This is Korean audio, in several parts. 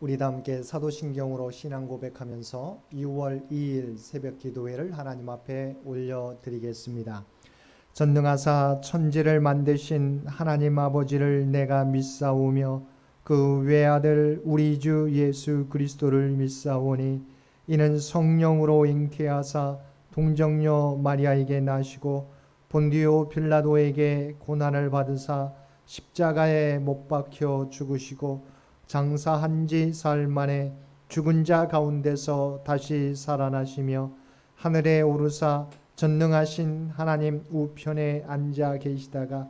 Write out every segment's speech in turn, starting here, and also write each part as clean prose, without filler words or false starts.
우리 다 함께 사도신경으로 신앙 고백하면서 6월 2일 새벽 기도회를 하나님 앞에 올려드리겠습니다. 전능하사 천지를 만드신 하나님 아버지를 내가 믿사오며 그 외아들 우리 주 예수 그리스도를 믿사오니 이는 성령으로 잉태하사 동정녀 마리아에게 나시고 본디오 빌라도에게 고난을 받으사 십자가에 못 박혀 죽으시고 장사한 지 사흘 만에 죽은 자 가운데서 다시 살아나시며 하늘에 오르사 전능하신 하나님 우편에 앉아 계시다가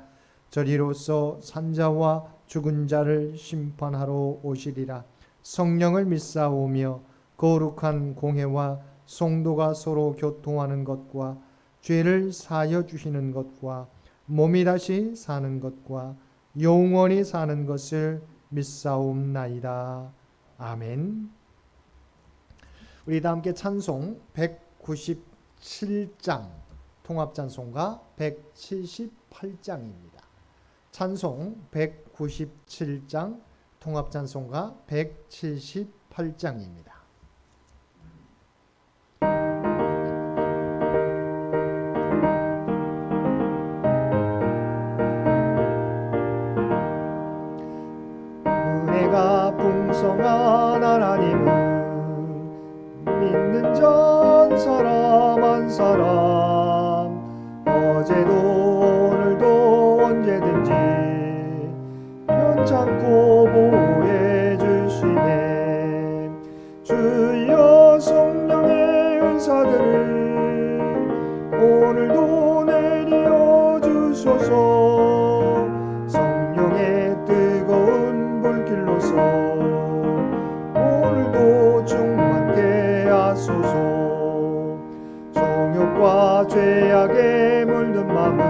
저리로서 산자와 죽은 자를 심판하러 오시리라. 성령을 믿사오며 거룩한 공회와 성도가 서로 교통하는 것과 죄를 사하여 주시는 것과 몸이 다시 사는 것과 영원히 사는 것을 믿사옵나이다. 아멘. 우리 다 함께 찬송 197장 통합찬송가 178장입니다. 찬송 197장 통합찬송가 178장입니다. 은혜가 풍성한 하나님은 믿는 자 한 사람 한 사람 어제도 오늘도 언제든지 편찮고 보호해 주시네. 주여 성령의 은사들을 오늘도 내려 주소서. 성령의 뜨거운 불길로서 오늘도 충만케 하소서. 정욕과 죄악에 물든 맘을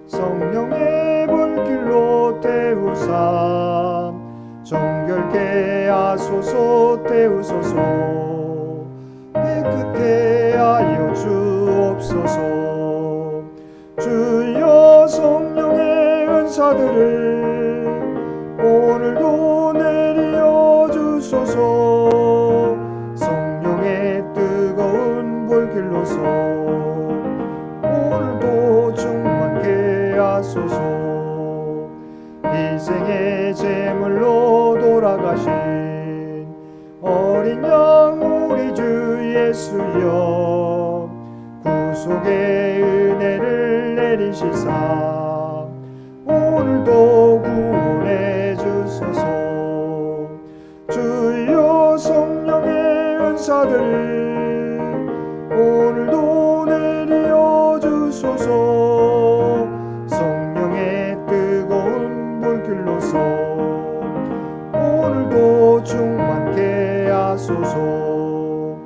성령의 불길로 태우사 정결케 하소서. 태우소서. 깨끗게 하여 주옵소서. 주여 성령의 은사들을 오늘도 내려 주소서. 성령의 뜨거운 불길로서 오늘도 충만케 하소서. 희생의 제물로 돌아가신 어린 양 우리 주 예수여 구속의 은혜를 내리시사 오늘도 구원해 주소서. 주여 성령의 은사들을 오늘도 내려 주소서. 성령의 뜨거운 불길로서 오늘도 충만케 하소서.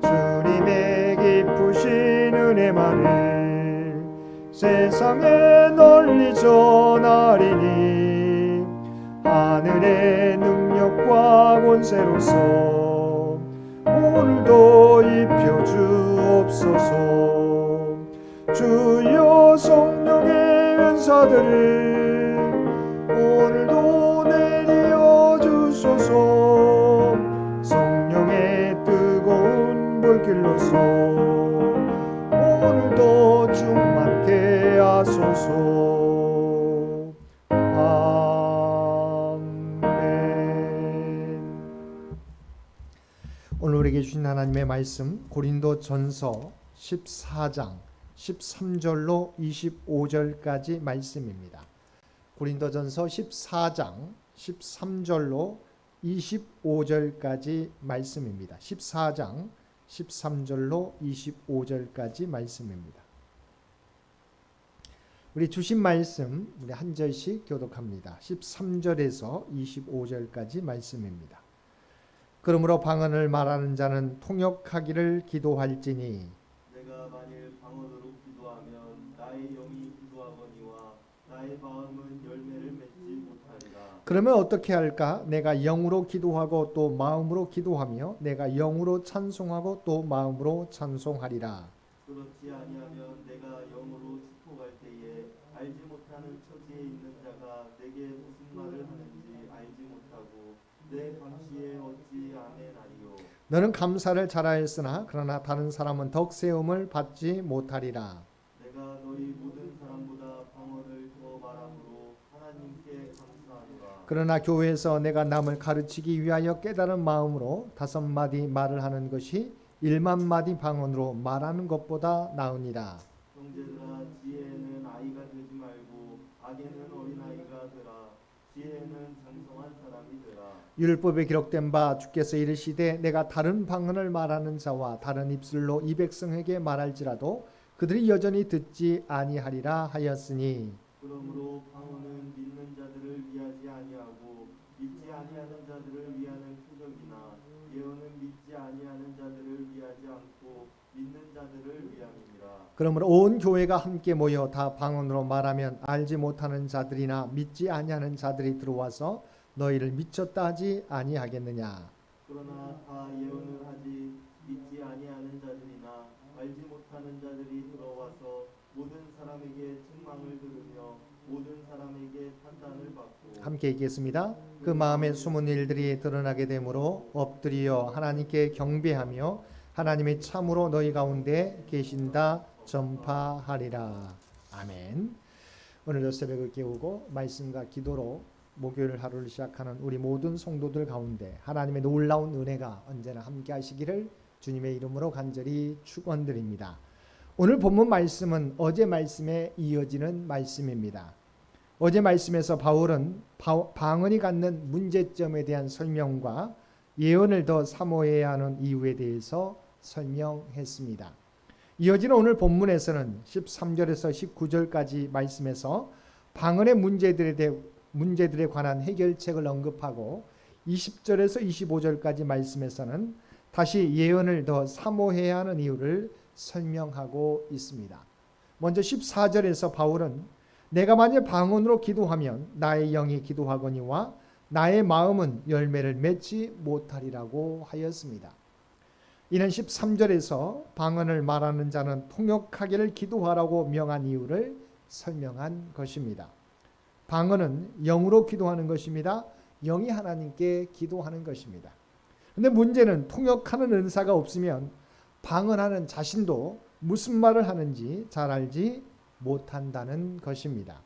주님의 깊으신 은혜만을 세상에 널리 전하리니 하늘의 능력과 권세로서 오늘도 입혀 주옵소서. 주여 성령의 은사들을 오늘도 내려 주소서. 성령의 뜨거운 불길로서 오늘도 충만케 하소서. 아멘. 오늘 우리에게 주신 하나님의 말씀 고린도전서 14장 13절로 25절까지 말씀입니다. 고린도전서 14장 13절로 25절까지 말씀입니다. 14장 13절로 25절까지 말씀입니다. 우리 주신 말씀 우리 한 절씩 교독합니다. 13절에서 25절까지 말씀입니다. 그러므로 방언을 말하는 자는 통역하기를 기도할지니 내가 만일 방언으로 기도하면 나의 영이 기도하거니와 나의 마음은 열매를 맺지 못하리라. 그러면 어떻게 할까? 내가 영으로 기도하고 또 마음으로 기도하며 내가 영으로 찬송하고 또 마음으로 찬송하리라. 그렇지 아니하면 내가 영으로 축복할 때에 알지 못하는 처지에 있는 자가 내게 무슨 말을 하는지 알지 못하고 내 감시에 어찌 아멘하리요. 너는 감사를 잘하였으나 그러나 다른 사람은 덕 세움을 받지 못하리라. 내가 너희 모든 사람보다 방언을 더 말함으로 하나님께 감사하노라. 그러나 교회에서 내가 남을 가르치기 위하여 깨달은 마음으로 5마디 말을 하는 것이 1만 마디 방언으로 말하는 것보다 나으니라. 형제들아, 지혜에는 아이가 되지 말고 악에는 어린아이가 되라. 지혜에는 장성한 사람이 되라. 율법에 기록된 바 주께서 이르시되 내가 다른 방언을 말하는 자와 다른 입술로 이 백성에게 말할지라도 그들이 여전히 듣지 아니하리라 하였으니 그러므로 방언은 믿는 자들을 위하지 아니하고 믿지 아니하는 자들을 위하는 표적이나 예언은 믿지 아니하는 자들을 위하지 않고 믿는 자들을 위함이니라. 그러므로 온 교회가 함께 모여 다 방언으로 말하면 알지 못하는 자들이나 믿지 아니하는 자들이 들어와서 너희를 미쳤다 하지 아니하겠느냐. 그러나 다 예언을 하지 믿지 아니하는 자들이나 알지 못하는 자들이 들어와서 모든 사람에게 책망을 들으며 모든 사람에게 판단을 받고 함께 읽겠습니다. 그 마음에 숨은 일들이 드러나게 되므로 엎드려 하나님께 경배하며 하나님이 참으로 너희 가운데 계신다 전파하리라. 아멘. 오늘도 새벽을 깨우고 말씀과 기도로 목요일 하루를 시작하는 우리 모든 성도들 가운데 하나님의 놀라운 은혜가 언제나 함께 하시기를 주님의 이름으로 간절히 축원드립니다. 오늘 본문 말씀은 어제 말씀에 이어지는 말씀입니다. 어제 말씀에서 바울은 방언이 갖는 문제점에 대한 설명과 예언을 더 사모해야 하는 이유에 대해서 설명했습니다. 이어지는 오늘 본문에서는 13절에서 19절까지 말씀에서 방언의 문제들에 관한 해결책을 언급하고 20절에서 25절까지 말씀에서는 다시 예언을 더 사모해야 하는 이유를 설명하고 있습니다. 먼저 14절에서 바울은 내가 만일 방언으로 기도하면 나의 영이 기도하거니와 나의 마음은 열매를 맺지 못하리라고 하였습니다. 이는 13절에서 방언을 말하는 자는 통역하기를 기도하라고 명한 이유를 설명한 것입니다. 방언은 영으로 기도하는 것입니다. 영이 하나님께 기도하는 것입니다. 그런데 문제는 통역하는 은사가 없으면 방언하는 자신도 무슨 말을 하는지 잘 알지 못한다는 것입니다.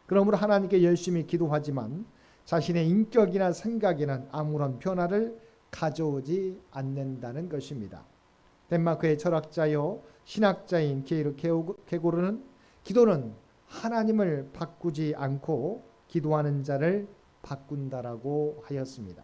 그러므로 하나님께 열심히 기도하지만 자신의 인격이나 생각에는 아무런 변화를 가져오지 않는다는 것입니다. 덴마크의 철학자요 신학자인 게이르 케고르는 기도는 하나님을 바꾸지 않고 기도하는 자를 바꾼다라고 하였습니다.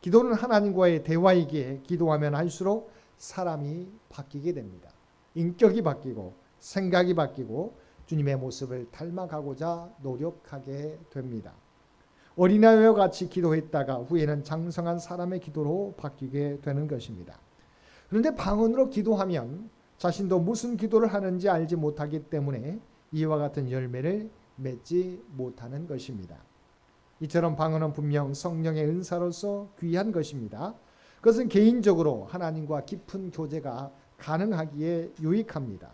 기도는 하나님과의 대화이기에 기도하면 할수록 사람이 바뀌게 됩니다. 인격이 바뀌고 생각이 바뀌고 주님의 모습을 닮아가고자 노력하게 됩니다. 어린아이와 같이 기도했다가 후에는 장성한 사람의 기도로 바뀌게 되는 것입니다. 그런데 방언으로 기도하면 자신도 무슨 기도를 하는지 알지 못하기 때문에 이와 같은 열매를 맺지 못하는 것입니다. 이처럼 방언은 분명 성령의 은사로서 귀한 것입니다. 그것은 개인적으로 하나님과 깊은 교제가 가능하기에 유익합니다.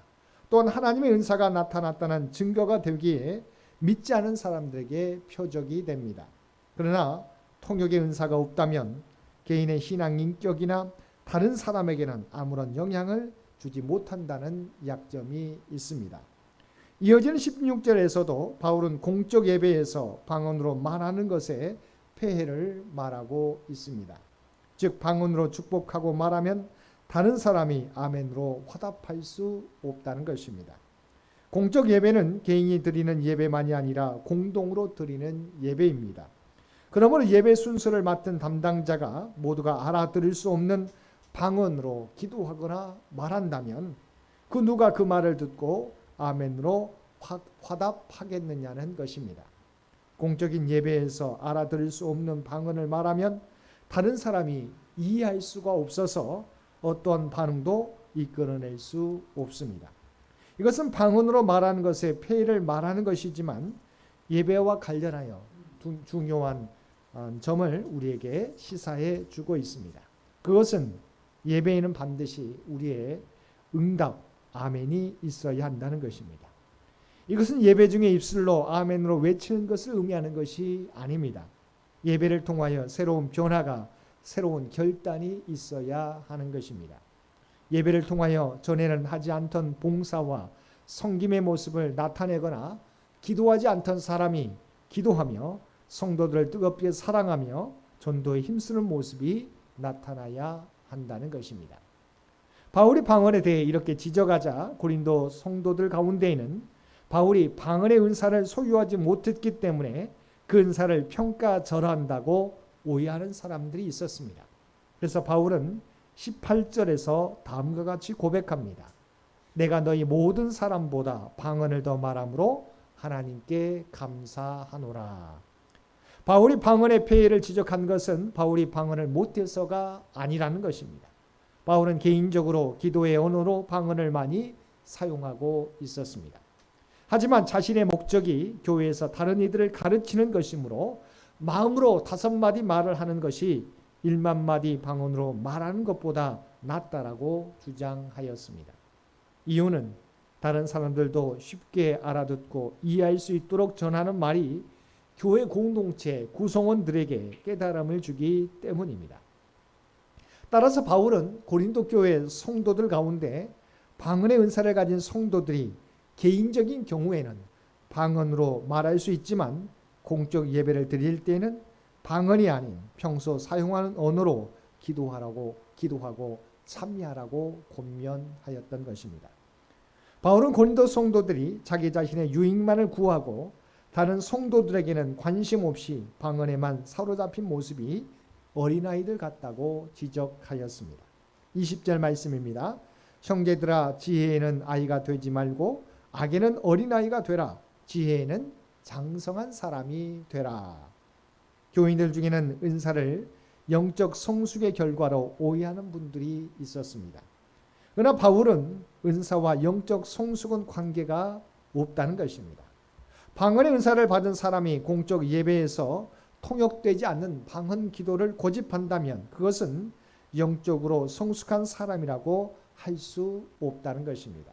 또한 하나님의 은사가 나타났다는 증거가 되기에 믿지 않은 사람들에게 표적이 됩니다. 그러나 통역의 은사가 없다면 개인의 신앙 인격이나 다른 사람에게는 아무런 영향을 주지 못한다는 약점이 있습니다. 이어지는 16절에서도 바울은 공적 예배에서 방언으로 말하는 것에 폐해를 말하고 있습니다. 즉 방언으로 축복하고 말하면 다른 사람이 아멘으로 화답할 수 없다는 것입니다. 공적 예배는 개인이 드리는 예배만이 아니라 공동으로 드리는 예배입니다. 그러므로 예배 순서를 맡은 담당자가 모두가 알아들을 수 없는 방언으로 기도하거나 말한다면 그 누가 그 말을 듣고 아멘으로 화답하겠느냐는 것입니다. 공적인 예배에서 알아들을 수 없는 방언을 말하면 다른 사람이 이해할 수가 없어서 어떤 반응도 이끌어낼 수 없습니다. 이것은 방언으로 말하는 것의 폐해를 말하는 것이지만 예배와 관련하여 중요한 점을 우리에게 시사해 주고 있습니다. 그것은 예배에는 반드시 우리의 응답, 아멘이 있어야 한다는 것입니다. 이것은 예배 중에 입술로 아멘으로 외치는 것을 의미하는 것이 아닙니다. 예배를 통하여 새로운 변화가, 새로운 결단이 있어야 하는 것입니다. 예배를 통하여 전에는 하지 않던 봉사와 섬김의 모습을 나타내거나 기도하지 않던 사람이 기도하며 성도들을 뜨겁게 사랑하며 전도에 힘쓰는 모습이 나타나야 한다는 것입니다. 바울이 방언에 대해 이렇게 지적하자 고린도 성도들 가운데에는 바울이 방언의 은사를 소유하지 못했기 때문에 그 은사를 평가절하한다고 오해하는 사람들이 있었습니다. 그래서 바울은 18절에서 다음과 같이 고백합니다. 내가 너희 모든 사람보다 방언을 더 말함으로 하나님께 감사하노라. 바울이 방언의 폐해를 지적한 것은 바울이 방언을 못해서가 아니라는 것입니다. 바울은 개인적으로 기도의 언어로 방언을 많이 사용하고 있었습니다. 하지만 자신의 목적이 교회에서 다른 이들을 가르치는 것이므로 마음으로 5마디 말을 하는 것이 1만 마디 방언으로 말하는 것보다 낫다라고 주장하였습니다. 이유는 다른 사람들도 쉽게 알아듣고 이해할 수 있도록 전하는 말이 교회 공동체 구성원들에게 깨달음을 주기 때문입니다. 따라서 바울은 고린도 교회 성도들 가운데 방언의 은사를 가진 성도들이 개인적인 경우에는 방언으로 말할 수 있지만 공적 예배를 드릴 때는 방언이 아닌 평소 사용하는 언어로 기도하고 참여하라고 권면하였던 것입니다. 바울은 고린도 성도들이 자기 자신의 유익만을 구하고 다른 성도들에게는 관심 없이 방언에만 사로잡힌 모습이 어린아이들 같다고 지적하였습니다. 20절 말씀입니다. 형제들아 지혜에는 아이가 되지 말고 악에는 어린아이가 되라. 지혜에는 장성한 사람이 되라. 교인들 중에는 은사를 영적 성숙의 결과로 오해하는 분들이 있었습니다. 그러나 바울은 은사와 영적 성숙은 관계가 없다는 것입니다. 방언의 은사를 받은 사람이 공적 예배에서 통역되지 않는 방언 기도를 고집한다면 그것은 영적으로 성숙한 사람이라고 할 수 없다는 것입니다.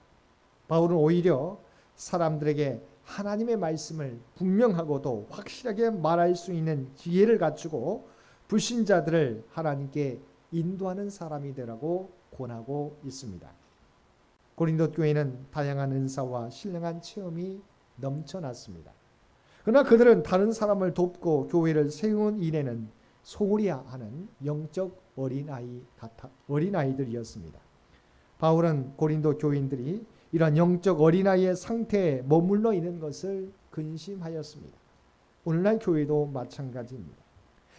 바울은 오히려 사람들에게 하나님의 말씀을 분명하고도 확실하게 말할 수 있는 지혜를 갖추고 불신자들을 하나님께 인도하는 사람이 되라고 권하고 있습니다. 고린도 교회는 다양한 은사와 신령한 체험이 넘쳐났습니다. 그러나 그들은 다른 사람을 돕고 교회를 세운 일에는 소홀히 하는 영적 어린아이들이었습니다. 바울은 고린도 교인들이 이런 영적 어린아이의 상태에 머물러 있는 것을 근심하였습니다. 오늘날 교회도 마찬가지입니다.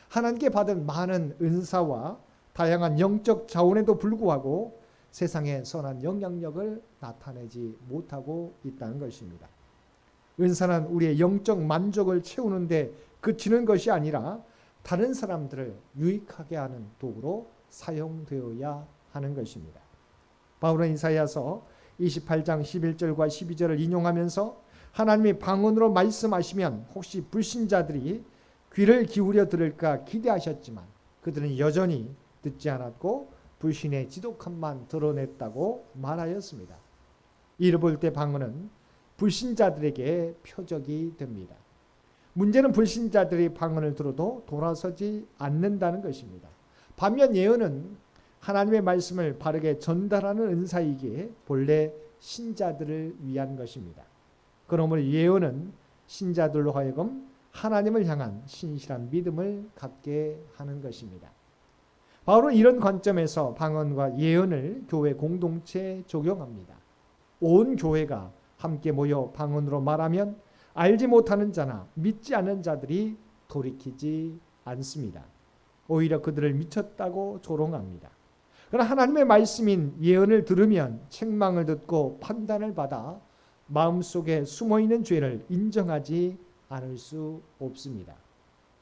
하나님께 받은 많은 은사와 다양한 영적 자원에도 불구하고 세상에 선한 영향력을 나타내지 못하고 있다는 것입니다. 은사는 우리의 영적 만족을 채우는데 그치는 것이 아니라 다른 사람들을 유익하게 하는 도구로 사용되어야 하는 것입니다. 바울은 이사야서 28장 11절과 12절을 인용하면서 하나님이 방언으로 말씀하시면 혹시 불신자들이 귀를 기울여 들을까 기대하셨지만 그들은 여전히 듣지 않았고 불신의 지독함만 드러냈다고 말하였습니다. 이를 볼 때 방언은 불신자들에게 표적이 됩니다. 문제는 불신자들이 방언을 들어도 돌아서지 않는다는 것입니다. 반면 예언은 하나님의 말씀을 바르게 전달하는 은사이기에 본래 신자들을 위한 것입니다. 그러므로 예언은 신자들로 하여금 하나님을 향한 신실한 믿음을 갖게 하는 것입니다. 바울은 이런 관점에서 방언과 예언을 교회 공동체에 적용합니다. 온 교회가 함께 모여 방언으로 말하면 알지 못하는 자나 믿지 않는 자들이 돌이키지 않습니다. 오히려 그들을 미쳤다고 조롱합니다. 그러나 하나님의 말씀인 예언을 들으면 책망을 듣고 판단을 받아 마음속에 숨어있는 죄를 인정하지 않을 수 없습니다.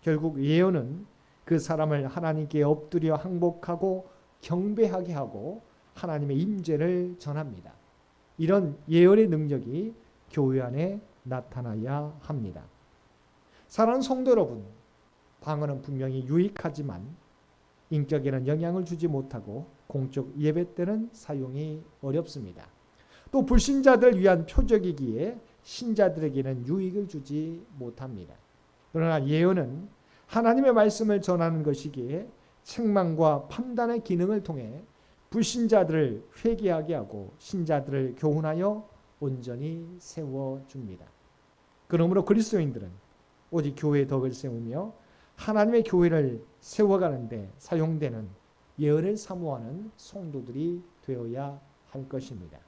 결국 예언은 그 사람을 하나님께 엎드려 항복하고 경배하게 하고 하나님의 임재를 전합니다. 이런 예언의 능력이 교회 안에 나타나야 합니다. 사랑하는 성도 여러분, 방언은 분명히 유익하지만 인격에는 영향을 주지 못하고 공적 예배 때는 사용이 어렵습니다. 또 불신자들 위한 표적이기에 신자들에게는 유익을 주지 못합니다. 그러나 예언은 하나님의 말씀을 전하는 것이기에 책망과 판단의 기능을 통해 불신자들을 회개하게 하고 신자들을 교훈하여 온전히 세워줍니다. 그러므로 그리스도인들은 오직 교회의 덕을 세우며 하나님의 교회를 세워가는데 사용되는 예언을 사모하는 성도들이 되어야 할 것입니다.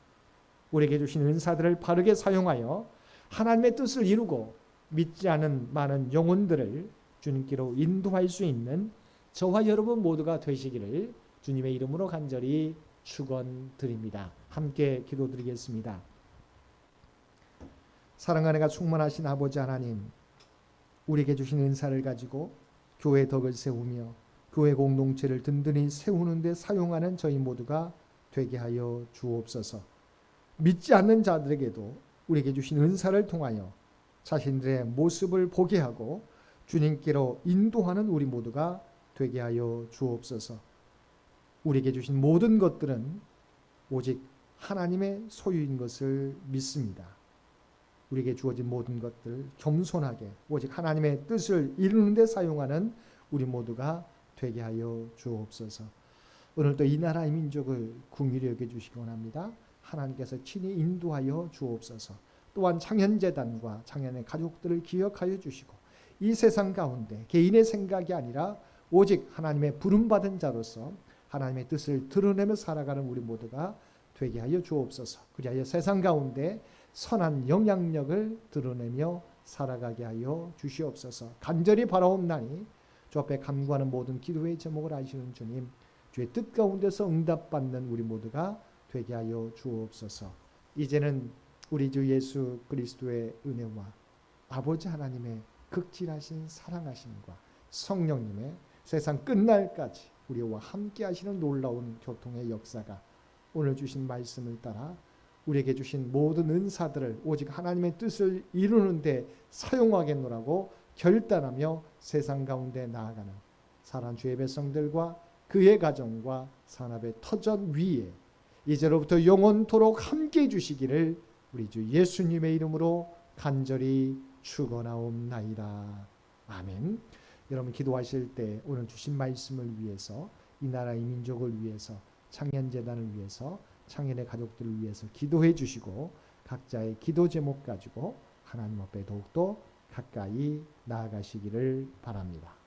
우리에게 주신 은사들을 바르게 사용하여 하나님의 뜻을 이루고 믿지 않은 많은 영혼들을 주님께로 인도할 수 있는 저와 여러분 모두가 되시기를 주님의 이름으로 간절히 축원드립니다. 함께 기도드리겠습니다. 사랑과 은혜가 충만하신 아버지 하나님, 우리에게 주신 은사를 가지고 교회 덕을 세우며 교회 공동체를 든든히 세우는 데 사용하는 저희 모두가 되게 하여 주옵소서. 믿지 않는 자들에게도 우리에게 주신 은사를 통하여 자신들의 모습을 보게 하고 주님께로 인도하는 우리 모두가 되게 하여 주옵소서. 우리에게 주신 모든 것들은 오직 하나님의 소유인 것을 믿습니다. 우리에게 주어진 모든 것들 겸손하게 오직 하나님의 뜻을 이루는 데 사용하는 우리 모두가 되게 하여 주옵소서. 오늘도 이 나라의 민족을 긍휼히 여겨주시기 원합니다. 하나님께서 친히 인도하여 주옵소서. 또한 창현재단과 창현의 가족들을 기억하여 주시고 이 세상 가운데 개인의 생각이 아니라 오직 하나님의 부름받은 자로서 하나님의 뜻을 드러내며 살아가는 우리 모두가 되게 하여 주옵소서. 그리하여 세상 가운데 선한 영향력을 드러내며 살아가게 하여 주시옵소서. 간절히 바라옵나니 주 앞에 간구하는 모든 기도의 제목을 아시는 주님, 주의 뜻 가운데서 응답받는 우리 모두가 되게 하여 주옵소서. 이제는 우리 주 예수 그리스도의 은혜와 아버지 하나님의 극진하신 사랑하심과 성령님의 세상 끝날까지 우리와 함께 하시는 놀라운 교통의 역사가 오늘 주신 말씀을 따라 우리에게 주신 모든 은사들을 오직 하나님의 뜻을 이루는 데 사용하겠노라고 결단하며 세상 가운데 나아가는 사랑하는 주의 백성들과 그의 가정과 산업의 터전 위에 이제로부터 영원토록 함께 해주시기를 우리 주 예수님의 이름으로 간절히 축원하옵나이다. 아멘. 여러분 기도하실 때 오늘 주신 말씀을 위해서 이 나라의 민족을 위해서 창현재단을 위해서 창현의 가족들을 위해서 기도해 주시고 각자의 기도 제목 가지고 하나님 앞에 더욱더 가까이 나아가시기를 바랍니다.